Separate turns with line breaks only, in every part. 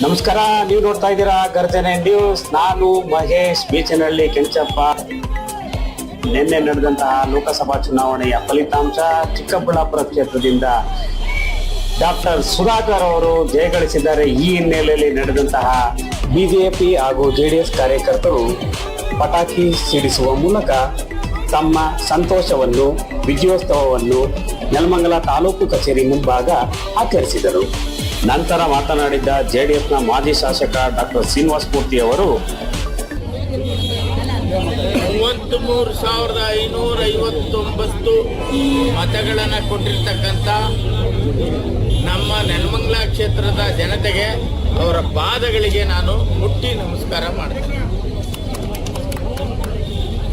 ನಮಸ್ಕಾರ, ನೀವು ನೋಡ್ತಾ ಇದ್ದೀರಾ ಗರ್ಜನೆ ನ್ಯೂಸ್. ನಾನು ಮಹೇಶ್ ಬೀಚನಹಳ್ಳಿ ಕೆಂಚಪ್ಪ. ನಿನ್ನೆ ನಡೆದಂತಹ ಲೋಕಸಭಾ ಚುನಾವಣೆಯ ಫಲಿತಾಂಶ ಚಿಕ್ಕಬಳ್ಳಾಪುರ ಕ್ಷೇತ್ರದಿಂದ ಡಾಕ್ಟರ್ ಸುಧಾಕರ್ ಅವರು ಜಯಗಳಿಸಿದ್ದಾರೆ. ಈ ಹಿನ್ನೆಲೆಯಲ್ಲಿ ನಡೆದಂತಹ ಬಿಜೆಪಿ ಹಾಗೂ ಜೆಡಿಎಸ್ ಕಾರ್ಯಕರ್ತರು ಪಟಾಕಿ ಸಿಡಿಸುವ ಮೂಲಕ ತಮ್ಮ ಸಂತೋಷವನ್ನು, ವಿಜಯೋತ್ಸವವನ್ನು ನೆಲಮಂಗಲ ತಾಲೂಕು ಕಚೇರಿ ಮುಂಭಾಗ ಆಚರಿಸಿದರು. ನಂತರ ಮಾತನಾಡಿದ ಜೆಡಿಎಸ್ನ ಮಾಜಿ ಶಾಸಕ ಡಾಕ್ಟರ್ ಶ್ರೀನಿವಾಸ್ ಮೂರ್ತಿ ಅವರು
33,559 ಮತಗಳನ್ನು ಕೊಟ್ಟಿರ್ತಕ್ಕಂಥ ನಮ್ಮ ನೆಲಮಂಗಲ ಕ್ಷೇತ್ರದ ಜನತೆಗೆ ಅವರ ಪಾದಗಳಿಗೆ ನಾನು ಮುಟ್ಟಿ ನಮಸ್ಕಾರ ಮಾಡ್ತೇನೆ.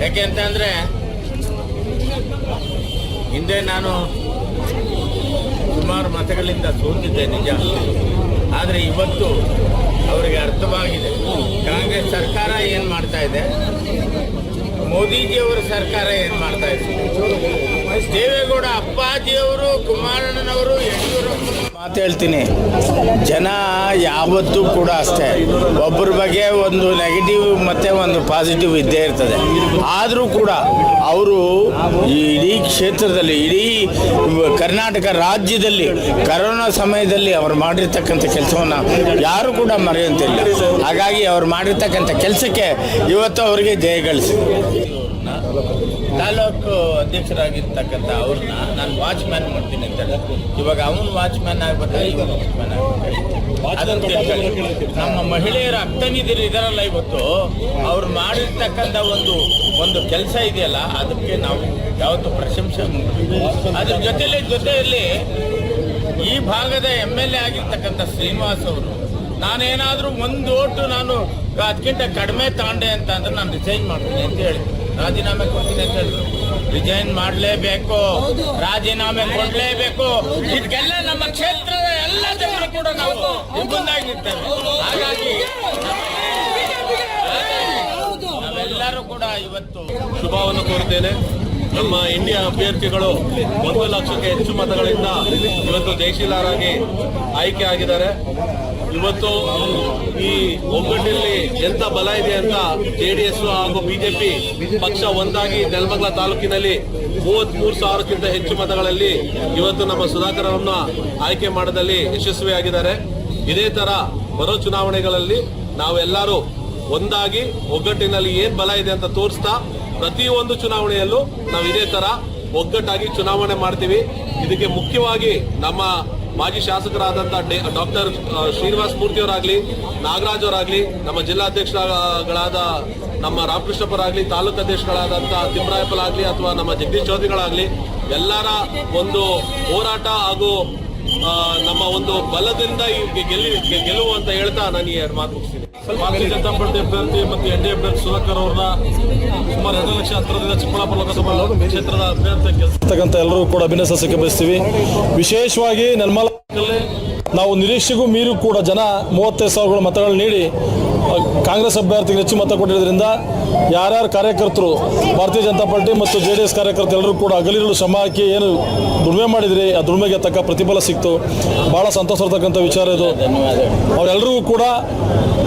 ಯಾಕೆ ಅಂತಂದರೆ ಹಿಂದೆ ನಾನು ಸುಮಾರು ಮತಗಳಿಂದ ಸೋತಿದ್ದೆ ನಿಜ, ಆದರೆ ಇವತ್ತು ಅವರಿಗೆ ಅರ್ಥವಾಗಿದೆ ಕಾಂಗ್ರೆಸ್ ಸರ್ಕಾರ ಏನು ಮಾಡ್ತಾ ಇದೆ, ಮೋದಿಜಿಯವರ ಸರ್ಕಾರ ಏನು ಮಾಡ್ತಾ ಇದೆ. ದೇವೇಗೌಡ ಅಪ್ಪಾಜಿಯವರು, ಕುಮಾರಣ್ಣನವರು, ಯಡಿಯೂರಪ್ಪನ ಮಾತು ಹೇಳ್ತೀನಿ, ಜನ ಯಾವತ್ತೂ ಕೂಡ ಅಷ್ಟೇ ಒಬ್ಬರ ಬಗ್ಗೆ ಒಂದು ನೆಗೆಟಿವ್ ಮತ್ತು ಒಂದು ಪಾಸಿಟಿವ್ ಇದ್ದೇ ಇರ್ತದೆ. ಆದರೂ ಕೂಡ ಅವರು ಇಡೀ ಕ್ಷೇತ್ರದಲ್ಲಿ, ಇಡೀ ಕರ್ನಾಟಕ ರಾಜ್ಯದಲ್ಲಿ ಕರೋನಾ ಸಮಯದಲ್ಲಿ ಅವರು ಮಾಡಿರ್ತಕ್ಕಂಥ ಕೆಲಸವನ್ನು ಯಾರು ಕೂಡ ಮರೆಯುವಂತಿಲ್ಲ. ಹಾಗಾಗಿ ಅವರು ಮಾಡಿರ್ತಕ್ಕಂಥ ಕೆಲಸಕ್ಕೆ ಇವತ್ತು ಅವರಿಗೆ ಜಯಗಳಿಸಿ ತಾಲೂಕು ಅಧ್ಯಕ್ಷರಾಗಿರ್ತಕ್ಕಂಥ ಅವ್ರನ್ನ ನಾನು ವಾಚ್ಮ್ಯಾನ್ ಮಾಡ್ತೀನಿ ಅಂತ ಹೇಳಿ, ಇವಾಗ ಅವನು ವಾಚ್ಮ್ಯಾನ್ ಆಗ್ಬೇಕಾದ್ರೆ ಇವನು ವಾಚ್ಮ್ಯಾನ್ ಆಗ್ಬೇಕು. ಅದನ್ನು ತಿಳ್ಕೊಳ್ಳಿ. ನಮ್ಮ ಮಹಿಳೆಯರ ಅಕ್ಕನಿದಿರು ಇದರಲ್ಲ, ಇವತ್ತು ಅವ್ರು ಮಾಡಿರ್ತಕ್ಕಂಥ ಒಂದು ಕೆಲಸ ಇದೆಯಲ್ಲ, ಅದಕ್ಕೆ ನಾವು ಯಾವತ್ತೂ ಪ್ರಶಂಸೆ ಮಾಡಬೇಕು. ಅದ್ರ ಜೊತೆಯಲ್ಲಿ ಈ ಭಾಗದ MLA ಆಗಿರ್ತಕ್ಕಂಥ ಶ್ರೀನಿವಾಸ್ ಅವರು, ನಾನೇನಾದರೂ ಒಂದು ಓಟು ನಾನು ಅದಕ್ಕಿಂತ ಕಡಿಮೆ ತಗೊಂಡೆ ಅಂತ ಅಂದ್ರೆ ನಾನು ರಿಸೈನ್ ಮಾಡ್ತೀನಿ ಅಂತ ಹೇಳಿ, ರಾಜೀನಾಮೆ ಕೊಡ್ತೀನಿ ಅಂತ ಹೇಳಿದ್ರು. ರಿಸೈನ್ ಮಾಡಲೇಬೇಕು, ರಾಜೀನಾಮೆ ಕೊಡಲೇಬೇಕು. ಇದಕ್ಕೆಲ್ಲ ನಮ್ಮ ಕ್ಷೇತ್ರದ ಎಲ್ಲ ಜನರು ಕೂಡ ನಾವು ಮುಂದಾಗಿರ್ತೇವೆ. ಹಾಗಾಗಿ ನಾವೆಲ್ಲರೂ ಕೂಡ ಇವತ್ತು
ಶುಭವನ್ನು ಕೋರುತ್ತೇನೆ. ನಮ್ಮ ಇಂಡಿಯಾ ಅಭ್ಯರ್ಥಿಗಳು 1 ಲಕ್ಷಕ್ಕೆ ಹೆಚ್ಚು ಮತಗಳಿಂದ ಇವತ್ತು ಜಯಶೀಲರಾಗಿ ಆಯ್ಕೆ ಆಗಿದ್ದಾರೆ. ಇವತ್ತು ಈ ಒಗ್ಗಟ್ಟಿನಲ್ಲಿ ಎಂಥ ಬಲ ಇದೆ ಅಂತ JDS ಹಾಗೂ ಬಿಜೆಪಿ ಪಕ್ಷ ಒಂದಾಗಿ ನೆಲಮಂಗಲ ತಾಲೂಕಿನಲ್ಲಿ 33,000ಕ್ಕಿಂತ ಹೆಚ್ಚು ಮತಗಳಲ್ಲಿ ಇವತ್ತು ನಮ್ಮ ಸುಧಾಕರ್ ಅವರನ್ನ ಆಯ್ಕೆ ಮಾಡೋದಲ್ಲಿ ಯಶಸ್ವಿಯಾಗಿದ್ದಾರೆ. ಇದೇ ತರ ಬರೋ ಚುನಾವಣೆಗಳಲ್ಲಿ ನಾವೆಲ್ಲರೂ ಒಂದಾಗಿ ಒಗ್ಗಟ್ಟಿನಲ್ಲಿ ಏನ್ ಬಲ ಇದೆ ಅಂತ ತೋರಿಸ್ತಾ ಪ್ರತಿಯೊಂದು ಚುನಾವಣೆಯಲ್ಲೂ ನಾವು ಇದೇ ತರ ಒಗ್ಗಟ್ಟಾಗಿ ಚುನಾವಣೆ ಮಾಡ್ತೀವಿ. ಇದಕ್ಕೆ ಮುಖ್ಯವಾಗಿ ನಮ್ಮ ಮಾಜಿ ಶಾಸಕರಾದಂಥ ಡಾಕ್ಟರ್ ಶ್ರೀನಿವಾಸ್ ಮೂರ್ತಿ ಅವರಾಗ್ಲಿ, ನಾಗರಾಜ್ ಅವರಾಗ್ಲಿ, ನಮ್ಮ ಜಿಲ್ಲಾಧ್ಯಕ್ಷಗಳಾದ ನಮ್ಮ ರಾಮಕೃಷ್ಣಪ್ಪರಾಗ್ಲಿ, ತಾಲೂಕು ಅಧ್ಯಕ್ಷಗಳಾದಂಥ ತಿಮ್ಮರಾಯಪ್ಪಲಾಗ್ಲಿ ಅಥವಾ ನಮ್ಮ ಜಗದೀಶ್ ಚೌಧರಿಗಳಾಗ್ಲಿ, ಎಲ್ಲರ ಒಂದು ಹೋರಾಟ ಹಾಗೂ ನಮ್ಮ ಒಂದು ಬಲದಿಂದ ಗೆಲುವು ಅಂತ ಹೇಳ್ತಾ ನಾನು ಈ ಎರಡು ಮಾತು ಮುಗಿಸ್ತೀನಿ. ಭಾರತೀಯ ಜನತಾ ಪಾರ್ಟಿ ಅಭ್ಯರ್ಥಿ ಮತ್ತು NDA ಅಭ್ಯರ್ಥಿ ಸುಧಾಕರ್ ಅವ್ರನ್ನ ಸುಮಾರು 2 ಲಕ್ಷ ಅಂತರದಿಂದ ಚಿಕ್ಕಬಳ್ಳಾಪುರ ಲೋಕಸಭಾ ಕ್ಷೇತ್ರದ ಅಭ್ಯರ್ಥಿ ಎಲ್ಲರೂ ಕೂಡ ಅಭಿನಂದಿಸಕ್ಕೆ ಬಯಸ್ತೀವಿ. ವಿಶೇಷವಾಗಿ ನೆಲಮಂಗಲದಲ್ಲಿ ನಾವು ನಿರೀಕ್ಷೆಗೂ ಮೀರಿ ಕೂಡ ಜನ 35,000 ಮತಗಳು ನೀಡಿ ಕಾಂಗ್ರೆಸ್ ಅಭ್ಯರ್ಥಿಗೆ ಹೆಚ್ಚು ಮತ ಕೊಟ್ಟಿರೋದ್ರಿಂದ ಯಾರ್ಯಾರು ಕಾರ್ಯಕರ್ತರು ಭಾರತೀಯ ಜನತಾ ಪಾರ್ಟಿ ಮತ್ತು JDS ಕಾರ್ಯಕರ್ತರು ಎಲ್ಲರೂ ಕೂಡ ಹಗಲಿರುಳು ಶ್ರಮ ಹಾಕಿ ಏನು ದುಡಿಮೆ ಮಾಡಿದ್ರಿ, ಆ ದುಡಿಮೆಗೆ ತಕ್ಕ ಪ್ರತಿಫಲ ಸಿಕ್ತು. ಭಾಳ ಸಂತೋಷ ಇರ್ತಕ್ಕಂಥ ವಿಚಾರ ಇದು. ಅವರೆಲ್ಲರಿಗೂ ಕೂಡ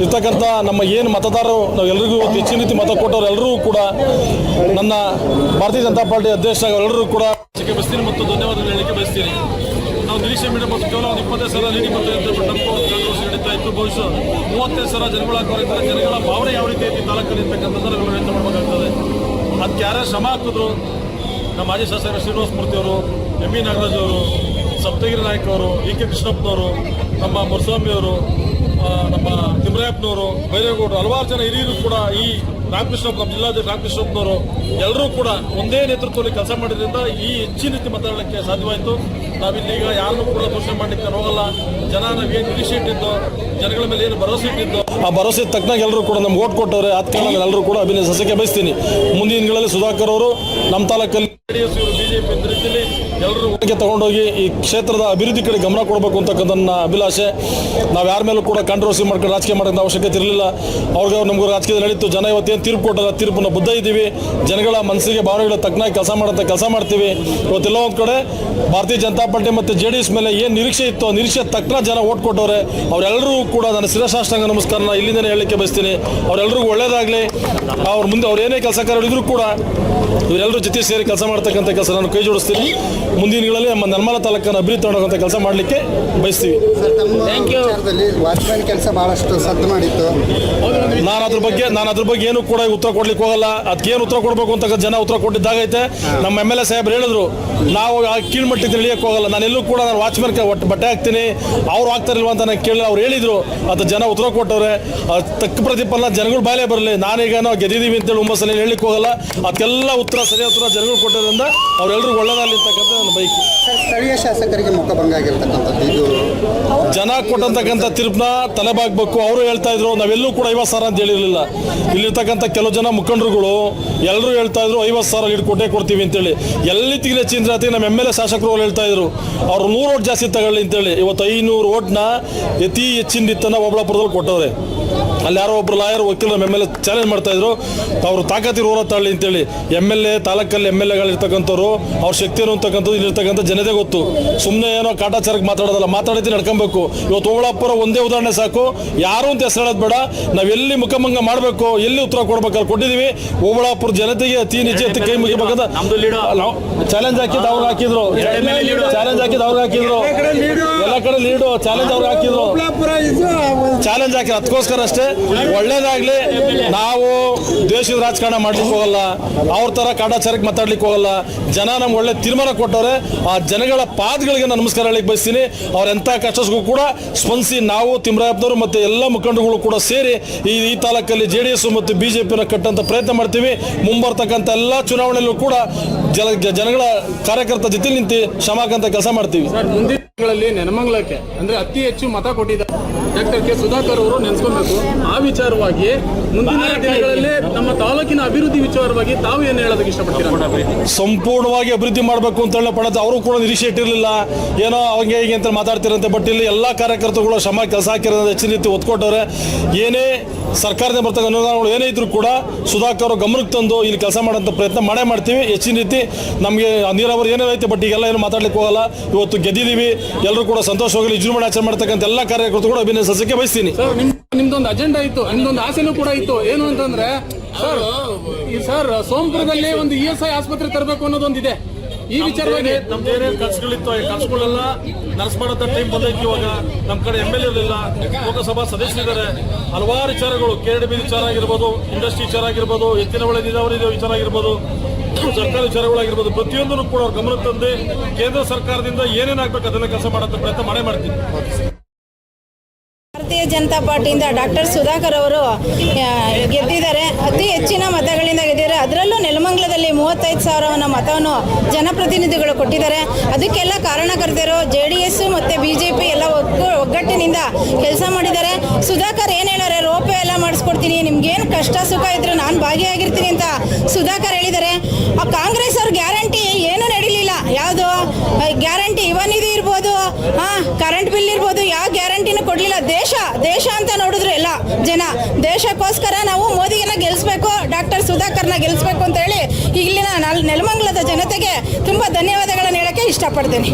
ಇರ್ತಕ್ಕಂಥ ನಮ್ಮ ಏನು ಮತದಾರರು, ನಾವು ಎಲ್ರಿಗೂ ಹೆಚ್ಚಿನ ರೀತಿ ಮತ ಕೊಟ್ಟವ್ರು ಎಲ್ಲರೂ ಕೂಡ ನನ್ನ ಭಾರತೀಯ ಜನತಾ ಪಾರ್ಟಿ ಅಧ್ಯಕ್ಷ ಎಲ್ಲರೂ ಕೂಡ ಬಯಸ್ತೀನಿ ಮತ್ತು ಧನ್ಯವಾದಗಳು ಹೇಳಲಿಕ್ಕೆ ಬಯಸ್ತೀನಿ. ನಾವು ನಿರೀಕ್ಷೆ ಮೀಡಿಯಾ ಮತ್ತು ಕೇವಲ 25,000 ನೀಡಿ ಮತ್ತು ನಡೀತಾ ಇತ್ತು. ಬಹುಶಃ 35,000 ಜನಗಳು ಹಾಕೋರಿದ್ದಾರೆ. ಜನಗಳ ಭಾವನೆ ಯಾವ ರೀತಿ ಐತಿ ತಾಲೂಕಲ್ಲಿ ಇರ್ತಕ್ಕಂಥದ್ದು ನಾವು ವ್ಯಕ್ತ ಮಾಡಬೇಕಾಗ್ತದೆ. ಅದಕ್ಕೆ ಯಾರ್ಯಾರು ಶ್ರಮ ಹಾಕಿದ್ರು, ನಮ್ಮ ಮಾಜಿ ಶಾಸಕರು ಶ್ರೀನಿವಾಸ ಮೂರ್ತಿ ಅವರು, MB ನಾಗರಾಜ್ ಅವರು, ಸಪ್ತಗಿರಿ ನಾಯಕ್ ಅವರು, EK ಕೃಷ್ಣಪ್ಪನವರು, ನಮ್ಮ ಮುರಸ್ವಾಮಿ ಅವರು, ನಮ್ಮ ತಿಮ್ಮರಾಯಪ್ಪನವರು, ಬೈರೇಗೌಡರು, ಹಲವಾರು ಜನ ಹಿರಿಯರು ಕೂಡ, ಈ ರಾಮಕೃಷ್ಣಪ್ಪ, ನಮ್ಮ ಜಿಲ್ಲಾಧ್ಯಕ್ಷ ರಾಮಕೃಷ್ಣಪ್ಪನವರು ಎಲ್ಲರೂ ಕೂಡ ಒಂದೇ ನೇತೃತ್ವದಲ್ಲಿ ಕೆಲಸ ಮಾಡಿದ್ರಿಂದ ಈ ಹೆಚ್ಚಿನ ರೀತಿ ಮಾತಾಡಲಿಕ್ಕೆ ಸಾಧ್ಯವಾಯಿತು. ನಾವಿಲ್ಲೀಗ ಯಾರನ್ನೂ ಕೂಡ ದೋಷಣೆ ಮಾಡಲಿಕ್ಕೆ ಹೋಗಲ್ಲ. ಜನ ನಾವೇನು ನಿರೀಕ್ಷೆ ಇಟ್ಟಿದ್ದೋ, ಜನಗಳ ಮೇಲೆ ಏನು ಭರವಸೆ ಇಟ್ಟಿದ್ದೋ ಆ ಭರವಸೆ ತಕ್ಕನಾಗ ಎಲ್ಲರೂ ಕೂಡ ನಮ್ಗೆ ಓಟ್ ಕೊಟ್ಟವ್ರೆ. ಆದ ಕಾರಣ ಎಲ್ಲರೂ ಕೂಡ ಅಭಿನಂದಿಸಕ್ಕೆ ಬಯಸ್ತೀನಿ. ಮುಂದಿನ ದಿನಗಳಲ್ಲಿ ಸುಧಾಕರ್ ಅವರು ನಮ್ಮ ತಾಲೂಕಲ್ಲಿ JDS ಬಿಜೆಪಿ ರೀತಿಯಲ್ಲಿ ಎಲ್ಲರೂ ಒಟ್ಟಿಗೆ ತಗೊಂಡೋಗಿ ಈ ಕ್ಷೇತ್ರದ ಅಭಿವೃದ್ಧಿ ಕಡೆ ಗಮನ ಕೊಡಬೇಕು ಅಂತಕ್ಕಂಥ ನನ್ನ ಅಭಿಲಾಷೆ. ನಾವು ಯಾರ ಮೇಲೂ ಕೂಡ ಕಾಂಟ್ರವರ್ಸಿ ಮಾಡ್ಕೊಂಡು ರಾಜಕೀಯ ಮಾಡೋಕ್ಕೆ ಅವಶ್ಯಕತೆ ಇರಲಿಲ್ಲ. ಅವ್ರಿಗೆ ನಮಗೂ ರಾಜಕೀಯದಲ್ಲಿ ನಡೀತು. ಜನ ಇವತ್ತೇನು ತೀರ್ಪು ಕೊಟ್ಟಲ್ಲ, ತೀರ್ಪನ್ನು ಬದ್ಧ ಇದ್ದೀವಿ. ಜನಗಳ ಮನಸ್ಸಿಗೆ ಭಾವನೆಗಳ ತಕ್ಕನಾಗಿ ಕೆಲಸ ಮಾಡ್ತೀವಿ. ಇವತ್ತೆಲ್ಲ ಒಂದು ಕಡೆ ಭಾರತೀಯ ಜನತಾ
ಜನತಾ ಪಾರ್ಟಿ ಮತ್ತು JDS ಮೇಲೆ ಏನು ನಿರೀಕ್ಷೆ ಇತ್ತು ನಿರೀಕ್ಷೆ ತಕ್ಕ ಜನ ಓಟ್ ಕೊಟ್ಟವ್ರೆ. ಅವರೆಲ್ಲರೂ ಕೂಡ ನಾನು ಶಿರಸಾಷ್ಟಾಂಗ ನಮಸ್ಕಾರನ ಇಲ್ಲಿಂದನೇ ಹೇಳಲಿಕ್ಕೆ ಬಯಸ್ತೀನಿ. ಅವರೆಲ್ಲರಿಗೂ ಒಳ್ಳೇದಾಗಲಿ. ಅವ್ರ ಮುಂದೆ ಅವ್ರು ಏನೇ ಕೆಲಸ ಕಾರ್ಯಗಳಿದ್ರು ಕೂಡ ಇವರೆಲ್ಲರೂ ಜೊತೆ ಸೇರಿ ಕೆಲಸ ಮಾಡ್ತಕ್ಕಂಥ ಕೆಲಸ ನಾನು ಕೈ ಜೋಡಿಸ್ತೀನಿ. ಮುಂದಿನ ದಿನಗಳಲ್ಲಿ ನಮ್ಮ ನೆಲಮಂಗಲ ತಾಲೂಕನ್ನು ಅಭಿವೃದ್ಧಿ ತಗೊಂಡೋಗಂಥ ಕೆಲಸ ಮಾಡಲಿಕ್ಕೆ ಬಯಸ್ತೀವಿ.
ವಾಚ್ಮ್ಯಾನ್ ಕೆಲಸ ಬಹಳಷ್ಟು ಸದ್ದು ಮಾಡಿತ್ತು.
ನಾನು ಅದ್ರ ಬಗ್ಗೆ ಏನು ಕೂಡ ಉತ್ತರ ಕೊಡ್ಲಿಕ್ಕೆ ಹೋಗಲ್ಲ. ಅದಕ್ಕೇನು ಉತ್ತರ ಕೊಡಬೇಕು ಅಂತ ಜನ ಉತ್ತರ ಕೊಟ್ಟಿದ್ದಾಗೈತೆ. ನಮ್ಮ MLA ಸಾಹೇಬ್ರು ಹೇಳಿದ್ರು ನಾವು ಕೀಳ್ಮಟ್ಟಕ್ಕೆ ಇಳಿಯಕ್ಕೆ ಹೋಗಲ್ಲ. ನಾನೆಲ್ಲೂ ಕೂಡ ನಾನು ವಾಚ್ಮ್ಯಾನ್ ಒಟ್ಟು ಬಟ್ಟೆ ಹಾಕ್ತೀನಿ, ಅವ್ರು ಹಾಕ್ತಾರಿಲ್ವ ಅಂತ ನಾನು ಕೇಳಿ ಅವ್ರು ಹೇಳಿದ್ರು. ಅದು ಜನ ಉತ್ತರ ಕೊಟ್ಟವ್ರೆ. ತಕ್ಕ ಪ್ರತಿಫಲ ಜನಗಳು ಬಾಯಲ್ಲೇ ಬರಲಿ. ನಾನೀಗ ನಾವು ಗೆದ್ದಿದ್ದೀವಿ ಅಂತೇಳಿ ಹುಮ್ಮಸ್ಸಲ್ಲಿ ಹೇಳಲಿಕ್ಕೆ ಹೋಗಲ್ಲ. ಅದಕ್ಕೆಲ್ಲ ಉತ್ತರ ಸರಿಯಾದ ಉತ್ತರ ಜನಗಳು ಕೊಟ್ಟೋದ್ರಿಂದ ಅವರೆಲ್ಲರೂ ಒಳ್ಳೆದಾಗಲಿ ಅಂತಕ್ಕಂಥ ನನ್ನ ಬೈಕ್.
ಸ್ಥಳೀಯ ಶಾಸಕರಿಗೆ ಮುಖಭಂಗ ಆಗಿರ್ತಕ್ಕಂಥದ್ದು ಇದು
ಜನ ಕೊಟ್ಟಂತಕ್ಕಂಥ ತೀರ್ಪನ್ನ ತಲೆಬಾಗಬೇಕು. ಅವರು ಹೇಳ್ತಾ ಇದ್ರು ನಾವೆಲ್ಲೂ ಕೂಡ 50,000 ಅಂತ ಹೇಳಿರಲಿಲ್ಲ. ಇಲ್ಲಿರ್ತಕ್ಕಂಥ ಕೆಲವು ಜನ ಮುಖಂಡರುಗಳು ಎಲ್ಲರೂ ಹೇಳ್ತಾ ಇದ್ರು 50,000 ಲೀಡ್ ಕೊಟ್ಟೇ ಕೊಡ್ತೀವಿ ಅಂತೇಳಿ. ಎಲ್ಲಿ ತಿಂಗಳ ಚಿಂದ್ರಾತಿ ನಮ್ಮ MLA ಶಾಸಕರು ಹೇಳ್ತಾ ಇದ್ರು ಅವ್ರು 100 ಓಟ್ ಜಾಸ್ತಿ ತಗೊಳ್ಳಿ ಅಂತೇಳಿ. ಇವತ್ತು 500 ಓಟ್ನ ಅತಿ ಹೆಚ್ಚಿನ ನಿತ್ತನ್ನು ಒಬ್ಳಾಪುರದಲ್ಲಿ ಕೊಟ್ಟವ್ರೆ. ಅಲ್ಲಿ ಯಾರೋ ಒಬ್ರು ಲಾಯರ್ ವಕೀಲರು ನಮ್ಮ MLA ಚಾಲೆಂಜ್ ಮಾಡ್ತಾ ಇದ್ರು ಅವರು ತಾಕತ್ತಿರು ಹೋರ ತಳ್ಳಿ ಅಂತೇಳಿ. MLA ತಾಲೂಕಲ್ಲಿ MLAಗಳಿರ್ತಕ್ಕಂಥವ್ರು ಅವ್ರ ಶಕ್ತಿ ಏನು ಅಂತಕ್ಕಂಥದ್ದು ಇಲ್ಲಿರ್ತಕ್ಕಂಥ ಜನತೆ ಗೊತ್ತು. ಸುಮ್ಮನೆ ಏನೋ ಕಾಟಾಚಾರಕ್ಕೆ ಮಾತಾಡೋದಲ್ಲ, ಮಾತಾಡಿದ್ದು ನಡ್ಕೊಬೇಕು. ಇವತ್ತು ಓಬಳಾಪುರ ಒಂದೇ ಉದಾಹರಣೆ ಸಾಕು. ಯಾರು ಅಂತ ಹೆಸರು ಹೇಳೋದು ಬೇಡ. ನಾವು ಎಲ್ಲಿ ಮುಖಭಂಗ ಮಾಡಬೇಕು, ಎಲ್ಲಿ ಉತ್ತರ ಕೊಡ್ಬೇಕಲ್ಲಿ ಕೊಟ್ಟಿದ್ದೀವಿ. ಓಬಳಾಪುರ ಜನತೆಗೆ ಅತಿ ನಿಜ ಕೈ ಮುಗಿಬೇಕಂತ ಚಾಲೆಂಜ್ ಹಾಕಿದ್ದು ಅವ್ರು ಹಾಕಿದ್ರು. ಚಾಲೆಂಜ್ ಹಾಕಿದ್ದು ಅವ್ರು ಹಾಕಿದ್ರು. ಎಲ್ಲ ಕಡೆ ಲೀಡು ಚಾಲೆಂಜ್ ಅವ್ರು ಹಾಕಿದ್ರು. ಚಾಲೆಂಜ್ ಹಾಕಿ ಅದಕ್ಕೋಸ್ಕರ ಅಷ್ಟೇ. ಒಳ್ಳೇದಾಗ್ಲಿ. ನಾವು ದೇಶದ ರಾಜಕಾರಣ ಮಾಡ್ಲಿಕ್ಕೆ ಹೋಗಲ್ಲ, ಅವ್ರ ತರ ಕಾಟಾಚಾರಕ್ಕೆ ಮಾತಾಡ್ಲಿಕ್ಕೆ ಹೋಗಲ್ಲ. ಜನ ನಮ್ಗೆ ಒಳ್ಳೆ ತೀರ್ಮಾನ ಕೊಟ್ಟವ್ರೆ. ಆ ಜನಗಳ ಪಾದಗಳಿಗೆ ನಾನು ನಮಸ್ಕಾರ ಹೇಳಲಿಕ್ಕೆ ಬಯಸ್ತೀನಿ. ಅವ್ರ ಎಂಥ ಕಷ್ಟಕ್ಕೂ ಕೂಡ ಸ್ಪಂದಿಸಿ ನಾವು ತಿಮ್ಮರಾಯಪ್ಪನವರು ಮತ್ತು ಎಲ್ಲ ಮುಖಂಡರುಗಳು ಕೂಡ ಸೇರಿ ಈ ತಾಲೂಕಲ್ಲಿ JDS ಮತ್ತು BJPನ ಕಟ್ಟಂತ ಪ್ರಯತ್ನ ಮಾಡ್ತೀವಿ. ಮುಂಬರ್ತಕ್ಕಂಥ ಎಲ್ಲ ಚುನಾವಣೆಯಲ್ಲೂ ಕೂಡ ಜನಗಳ ಕಾರ್ಯಕರ್ತರ ಜೊತೆ ನಿಂತು ಶ್ರಮಕ್ಕಂತ ಕೆಲಸ ಮಾಡ್ತೀವಿ.
ಮುಂದಿನ ದಿನಗಳಲ್ಲಿ ನೆಲಮಂಗಲಕ್ಕೆ ಅಂದ್ರೆ ಅತಿ ಹೆಚ್ಚು ಮತ ಕೊಟ್ಟಿದ್ದಾರೆ ಡಾಕ್ಟರ್ ಕೆ ಸುಧಾಕರ್ ಅವರು ನೆನೆಸ್ಕೊಬೇಕು. ಆ ವಿಚಾರವಾಗಿ ಮುಂದಿನ ದಿನಗಳಲ್ಲಿ ನಮ್ಮ ತಾಲೂಕಿನ ಅಭಿವೃದ್ಧಿ ವಿಚಾರವಾಗಿ ತಾವು ಏನು ಹೇಳೋದಕ್ಕೆ ಇಷ್ಟಪಡ್ತೀರಾ?
ಸಂಪೂರ್ಣವಾಗಿ ಅಭಿವೃದ್ಧಿ ಮಾಡಬೇಕು ಅಂತ ಹೇಳಿ ಪಡೆದ ಅವರು ಕೂಡ ನಿರೀಕ್ಷೆ ಇಟ್ಟಿರಲಿಲ್ಲ. ಏನೋ ಅವಂಗೆ ಹೀಗೆ ಅಂತ ಮಾತಾಡ್ತಿರಂತೆ. ಬಟ್ ಇಲ್ಲಿ ಎಲ್ಲ ಕಾರ್ಯಕರ್ತರುಗಳು ಶ್ರಮ ಕೆಲಸ ಹಾಕಿರೋದು ಹೆಚ್ಚಿನ ರೀತಿ ಒತ್ಕೊಟ್ಟವ್ರೆ. ಏನೇ ಸರ್ಕಾರದಿಂದ ಬರ್ತಕ್ಕ ಅನುದಾನಗಳು ಏನೇ ಇದ್ರು ಕೂಡ ಸುಧಾಕರ್ ಗಮನಕ್ಕೆ ತಂದು ಇಲ್ಲಿ ಕೆಲಸ ಮಾಡೋಂಥ ಪ್ರಯತ್ನ ಮಾಡೇ ಮಾಡ್ತೀವಿ. ಹೆಚ್ಚಿನ ರೀತಿ ನಮಗೆ ನೀರಾವರಿ ಏನೇ ಐತೆ. ಬಟ್ ಈಗೆಲ್ಲ ಏನು ಮಾತಾಡ್ಲಿಕ್ಕೆ ಹೋಗಲ್ಲ. ಇವತ್ತು ಗೆದ್ದಿದ್ದೀವಿ. ಎಲ್ಲರೂ ಕೂಡ ಸಂತೋಷವಾಗಿ ವಿಜೃಂಭಣೆ ಆಚರಣೆ ಮಾಡ್ತಕ್ಕಂಥ ಎಲ್ಲ ಕಾರ್ಯಕರ್ತರು ಕೂಡ ಅಭಿನಂದಿಸಕ್ಕೆ ಬಯಸ್ತೀನಿ.
ನಿಮ್ದೊಂದು ಅಜೆಂಡಾ ಇತ್ತು, ನಿಮ್ದೊಂದು ಆಸೆನೂ ಕೂಡ ಇತ್ತು. ಏನು ಅಂತಂದ್ರೆ ಸರ್ ಸೋಂಪುರದಲ್ಲಿ ಒಂದು ESI ಆಸ್ಪತ್ರೆ ತರಬೇಕು ಅನ್ನೋದೊಂದಿದೆ. ಈ ವಿಚಾರವಾಗಿ
ನಮ್ದು ಏನೇನು ಕನಸುಗಳಿತ್ತು ಆ ಕನಸುಗಳೆಲ್ಲ ನನಸು ಮಾಡೋ ಟೈಮ್ ಬಂದೈತಿ. ಇವಾಗ ನಮ್ಮ ಕಡೆ MLA ಇರಲಿಲ್ಲ, ಲೋಕಸಭಾ ಸದಸ್ಯರಿದ್ದಾರೆ. ಹಲವಾರು ವಿಚಾರಗಳು KRDB ವಿಚಾರ ಆಗಿರ್ಬೋದು, ಇಂಡಸ್ಟ್ರಿ ವಿಚಾರ ಆಗಿರ್ಬೋದು, ಎತ್ತಿನ ಹೊಳೆ ನೀರಾವರಿ ವಿಚಾರ ಆಗಿರ್ಬೋದು, ಸರ್ಕಾರಿ ವಿಚಾರಗಳಾಗಿರ್ಬೋದು, ಪ್ರತಿಯೊಂದನ್ನು ಕೂಡ ಅವ್ರ ಗಮನಕ್ಕೆ ತಂದು ಕೇಂದ್ರ ಸರ್ಕಾರದಿಂದ ಏನೇನಾಗಬೇಕು ಅದೆಲ್ಲ ಕೆಲಸ ಮಾಡೋ ಪ್ರಯತ್ನ ಮಾಡೇ ಮಾಡ್ತೀವಿ.
ಭಾರತೀಯ ಜನತಾ ಪಾರ್ಟಿಯಿಂದ ಡಾಕ್ಟರ್ ಸುಧಾಕರ್ ಅವರು ಗೆದ್ದಿದ್ದಾರೆ. ಅತಿ ಹೆಚ್ಚಿನ ಮತಗಳಿಂದ ಗೆದ್ದಿದ್ದಾರೆ. ಅದರಲ್ಲೂ ನೆಲಮಂಗಲದಲ್ಲಿ 35,000 ಮತವನ್ನು ಜನಪ್ರತಿನಿಧಿಗಳು ಕೊಟ್ಟಿದ್ದಾರೆ. ಅದಕ್ಕೆಲ್ಲ ಕಾರಣಕರ್ತರು JDS ಮತ್ತು BJP ಎಲ್ಲ ಒಗ್ಗಟ್ಟಿನಿಂದ ಕೆಲಸ ಮಾಡಿದ್ದಾರೆ. ಸುಧಾಕರ್ ಏನು ಹೇಳೋರೆ, ರೋಪೆ ಎಲ್ಲ ಮಾಡಿಸ್ಕೊಡ್ತೀನಿ, ನಿಮ್ಗೇನು ಕಷ್ಟ ಸುಖ ಇದ್ರು ನಾನು ಭಾಗಿಯಾಗಿರ್ತೀನಿ ಅಂತ ಸುಧಾಕರ್ ಹೇಳಿದ್ದಾರೆ. ಆ ಕಾಂಗ್ರೆಸ್ ಅವ್ರ ಗ್ಯಾರಂಟಿ ಏನೂ ನಡೀಲಿಲ್ಲ. ಯಾವುದು ಗ್ಯಾರಂಟಿ ಇವನಿದು ಇರ್ಬೋದು, ಕರೆಂಟ್ ಬಿಲ್ ಇರ್ಬೋದು, ಯಾವ ಗ್ಯಾರಂಟಿನೂ ಕೊಡಲಿಲ್ಲ. ದೇಶ ಅಂತ ನೋಡಿದ್ರು ಎಲ್ಲ ಜನ. ದೇಶಕ್ಕೋಸ್ಕರ ನಾವು ಮೋದಿಯನ್ನ ಗೆಲ್ಲಿಸ್ಬೇಕು, ಡಾಕ್ಟರ್ ಸುಧಾಕರ್ನ ಗೆಲ್ಲಿಸ್ಬೇಕು ಅಂತ ಹೇಳಿ ಇಲ್ಲಿನ ನೆಲಮಂಗಲದ ಜನತೆಗೆ ತುಂಬ ಧನ್ಯವಾದಗಳನ್ನು ಹೇಳಕ್ಕೆ ಇಷ್ಟಪಡ್ತೀನಿ.